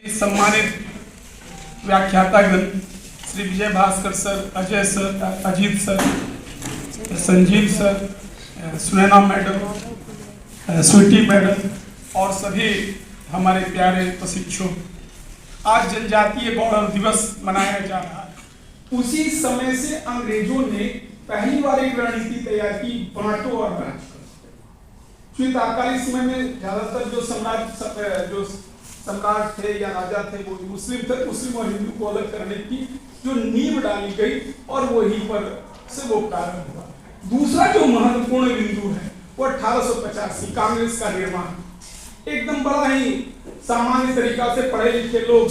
सम्मानित व्याख्यातागण Shri Vijay Bhaskar sir, Ajay sir, Ajit sir, Sanjeev sir, Sunaina madam, Sweety madam और सभी हमारे प्यारे प्रशिक्षु, आज जनजातीय गौरव दिवस मनाया जा रहा है। उसी समय से अंग्रेजों ने पहली बार एक रणनीति तैयार की, बांटो और राज करो। तात्कालिक समय में ज्यादातर जो सम्राट थे या राजा थे वो मुस्लिम थे। मुस्लिम और हिंदू को अलग करने की जो नींव डाली गई और वहीं पर से वो प्रारंभ हुआ। दूसरा जो महत्वपूर्ण बिंदु है वो 1885 कांग्रेस का निर्माण। एकदम बड़ा ही सामान्य तरीका से पढ़े लिखे लोग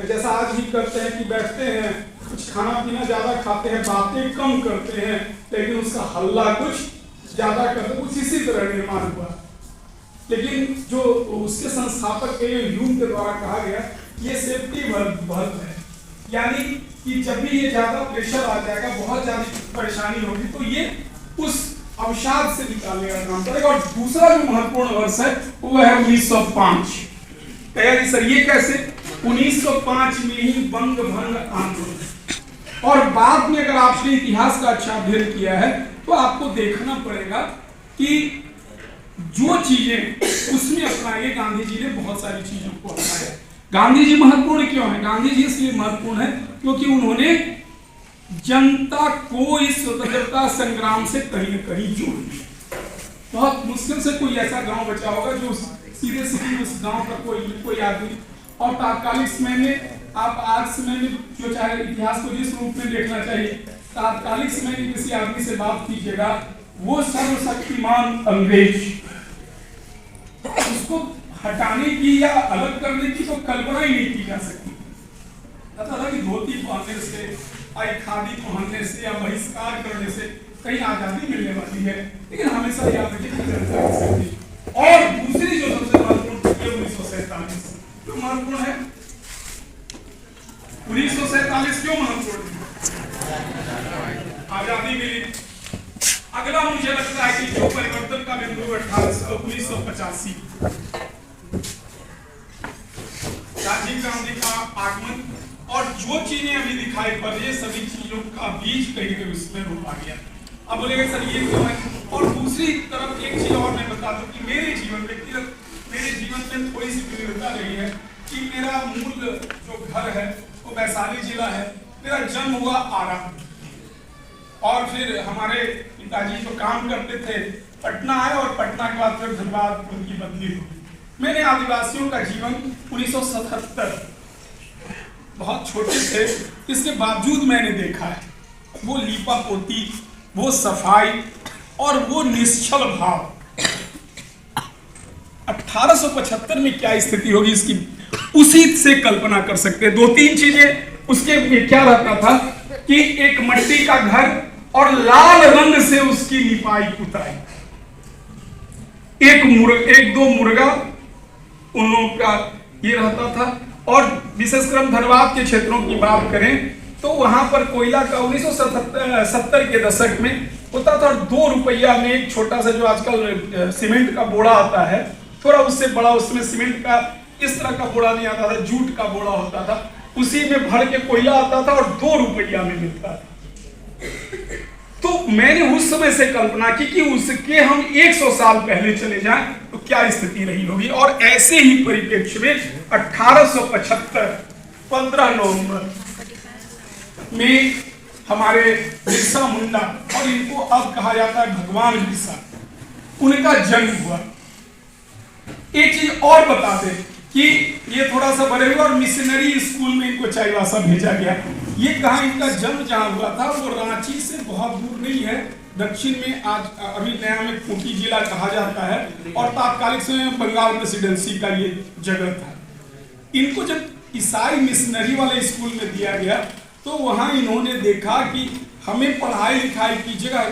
जैसा आज भी करते हैं कि बैठते हैं, कुछ खाना पीना ज्यादा खाते हैं, बातें कम करते हैं, लेकिन उसका हल्ला कुछ ज्यादा करते हैं। कुछ इसी तरह निर्माण हुआ। लेकिन जो उसके संस्थापक के ह्यूम के द्वारा कहा गया ये सेफ्टी बल्ब है, यानी कि जब भी ये ज्यादा प्रेशर आ जाएगा, बहुत ज्यादा परेशानी होगी तो ये उस अवसाद से निकालने का काम करेगा। और दूसरा जो महत्वपूर्ण वर्ष है वो है 1905। तैयारी सर ये कैसे? 1905 में ही बंग भंग आंदोलन। और बाद में अगर आपने इतिहास का अच्छा अध्ययन किया है तो आपको देखना पड़ेगा कि जो चीजें उसमें अपनाई, गांधी जी ने बहुत सारी चीजों को अपनाया। गांधी जी महत्वपूर्ण क्यों है? गांधी जी इसलिए महत्वपूर्ण है क्योंकि उन्होंने जनता को इस स्वतंत्रता संग्राम से कहीं न कहीं जोड़ दिया। बहुत मुश्किल से कोई ऐसा गांव बचा होगा जो सीधे सीधे उस गांव का कोई आदमी। और तात्कालिक समय में आप आज समय में जो चाहे इतिहास को जिस रूप में देखना चाहिए, तात्कालिक समय में किसी आदमी से बात कीजिएगा, वो सर्वशक्तिमान अंग्रेज, उसको हटाने की या अलग करने की तो कल्पना ही नहीं की जा सकती। कि धोती पहनने से, खादी पहनने से या बहिष्कार करने से कहीं आजादी मिलने वाली है, लेकिन हमेशा याद रखिए। और दूसरी जो सबसे महत्वपूर्ण है 1947। क्यों महत्वपूर्ण है 1947? क्यों महत्वपूर्ण है? आजादी मिली। अगला मुझे लगता है कि जो परिवर्तन का बिंदु 1985 राजीव गांधी का आगमन और जो चीजें अभी दिखाई पड़ रही है, सभी चीजों का बीज कहीं कहीं उसमें रोपा गया। अब बोलेगा सर ये क्यों है? और दूसरी तरफ एक चीज और मैं बता दूं कि मेरे जीवन में थोड़ी सी विविधता रही है कि मेरा मूल जो घर है वो वैशाली जिला है। मेरा जन्म हुआ आरा, और फिर हमारे पिताजी जो काम करते थे पटना आए, और पटना के बाद फिर धनबाद उनकी बदली हुई। मैंने आदिवासियों का जीवन 1977 बहुत छोटे थे, इसके बावजूद मैंने देखा है वो लीपा पोती, वो सफाई और वो निश्चल भाव। 1875 में क्या स्थिति होगी इसकी उसी से कल्पना कर सकते हैं। 2-3 चीजें उसके क्या रहता था कि एक मट्टी का घर और लाल रंग से उसकी लिपाई पुताई, एक दो मुर्गा उन लोगों का ये रहता था। और विशेषकर धनबाद के क्षेत्रों की बात करें तो वहां पर कोयला का 1970 के दशक में होता था। 2 रुपया में एक छोटा सा जो आजकल सीमेंट का बोरा आता है, थोड़ा उससे बड़ा, उसमें सीमेंट का इस तरह का बोरा नहीं आता था, जूट का बोरा होता था, उसी में भर के कोयला आता था और 2 रुपया में मिलता था। तो मैंने उस समय से कल्पना की कि उसके हम 100 साल पहले चले जाएं तो क्या स्थिति रही होगी। और ऐसे ही परिप्रेक्ष्य में 1875 15 नवंबर में हमारे बिरसा मुंडा, और इनको अब कहा जाता है भगवान बिरसा, उनका जन्म हुआ। एक चीज और बता दें कि ये थोड़ा सा बड़े हुए और मिशनरी स्कूल में इनको चाईबासा भेजा गया। ये कहा इनका जन्म जहां हुआ था वो रांची से बहुत दूर नहीं है, दक्षिण में आज अभी नया में खूंटी जिला कहा जाता है, और तात्कालिक समय में बंगाल प्रेसिडेंसी का ये जगह था। इनको जब ईसाई मिशनरी वाले स्कूल में दिया गया तो वहां इन्होंने देखा कि हमें पढ़ाई लिखाई की जगह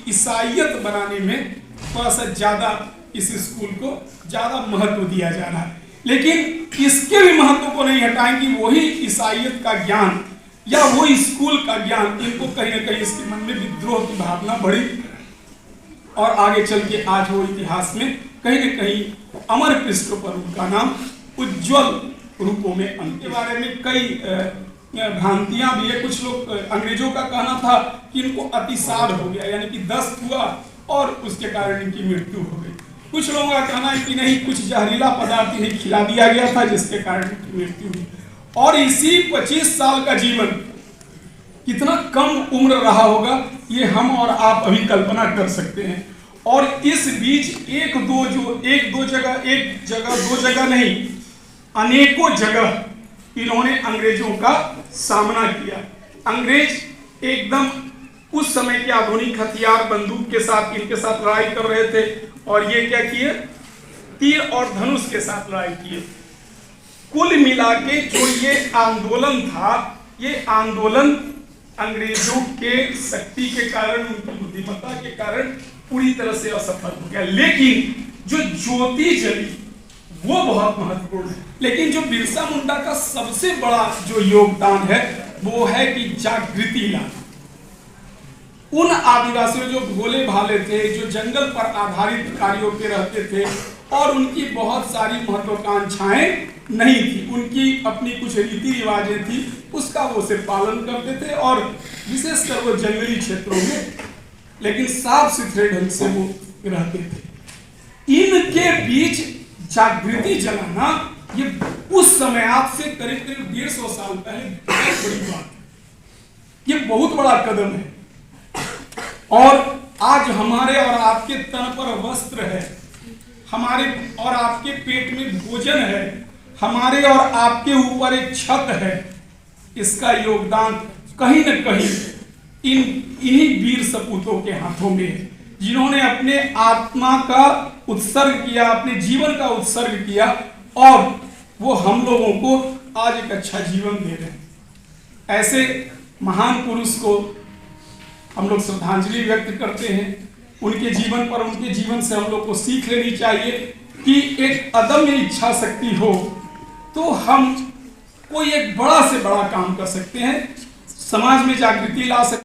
ईसाइयत बनाने में थोड़ा सा ज्यादा इस स्कूल को ज्यादा महत्व दिया जा रहा है। लेकिन इसके भी महत्व को नहीं हटाएंगे, वही ईसाइयत का ज्ञान या वो स्कूल का ज्ञान इनको कहीं ना कहीं इसके मन में विद्रोह की भावना बढ़ी, और आगे चल के आज वो इतिहास में कहीं ना कहीं अमर पृष्ठों पर उनका नाम उज्जवल रूपों में अंकित। के बारे में कई भ्रांतियां भी है। कुछ लोग, अंग्रेजों का कहना था कि इनको अतिसार हो गया, यानी कि दस्त हुआ और उसके कारण इनकी मृत्यु हो गई। कुछ लोगों का कहना है कि नहीं, कुछ जहरीला पदार्थ इन्हें खिला दिया गया था जिसके कारण इनकी मृत्यु हुई। और इसी 25 साल का जीवन कितना कम उम्र रहा होगा, ये हम और आप अभी कल्पना कर सकते हैं। और इस बीच एक दो जगह नहीं, अनेकों जगह इन्होंने अंग्रेजों का सामना किया। अंग्रेज एकदम उस समय के आधुनिक हथियार, बंदूक के साथ इनके साथ लड़ाई कर रहे थे, और ये क्या किए, तीर और धनुष के साथ लड़ाई किए। कुल मिला के जो ये आंदोलन था, ये आंदोलन अंग्रेजों के शक्ति के कारण, उनकी बुद्धिमत्ता के कारण पूरी तरह से असफल हो गया। लेकिन जो ज्योति जली वो बहुत महत्वपूर्ण है। लेकिन जो बिरसा मुंडा का सबसे बड़ा जो योगदान है वो है कि जागृति लाना। उन आदिवासियों जो भोले भाले थे, जो जंगल पर आधारित कार्यों पे रहते थे, और उनकी बहुत सारी महत्वाकांक्षाएं नहीं थी, उनकी अपनी कुछ रीति रिवाजें थी, उसका वो सिर्फ पालन करते थे, और विशेषकर वो जंगली क्षेत्रों में, लेकिन साफ सुथरे ढंग से वो रहते थे। इनके बीच जागृति जलाना, ये उस समय, आज से करीब 150 साल पहले बहुत बड़ी बात है। ये बहुत बड़ा कदम है। और आज हमारे और आपके तन पर वस्त्र है, हमारे और आपके पेट में भोजन है, हमारे और आपके ऊपर एक छत है। इसका योगदान कहीं न कहीं इन्हीं वीर सपूतों के हाथों में है, जिन्होंने अपने आत्मा का उत्सर्ग किया, अपने जीवन का उत्सर्ग किया, और वो हम लोगों को आज एक अच्छा जीवन दे रहे हैं। ऐसे महान पुरुष को हम लोग श्रद्धांजलि व्यक्त करते हैं। उनके जीवन पर, उनके जीवन से हम लोग को सीख लेनी चाहिए कि एक अदम्य इच्छा शक्ति हो तो हम कोई एक बड़ा से बड़ा काम कर सकते हैं, समाज में जागृति ला सकते हैं।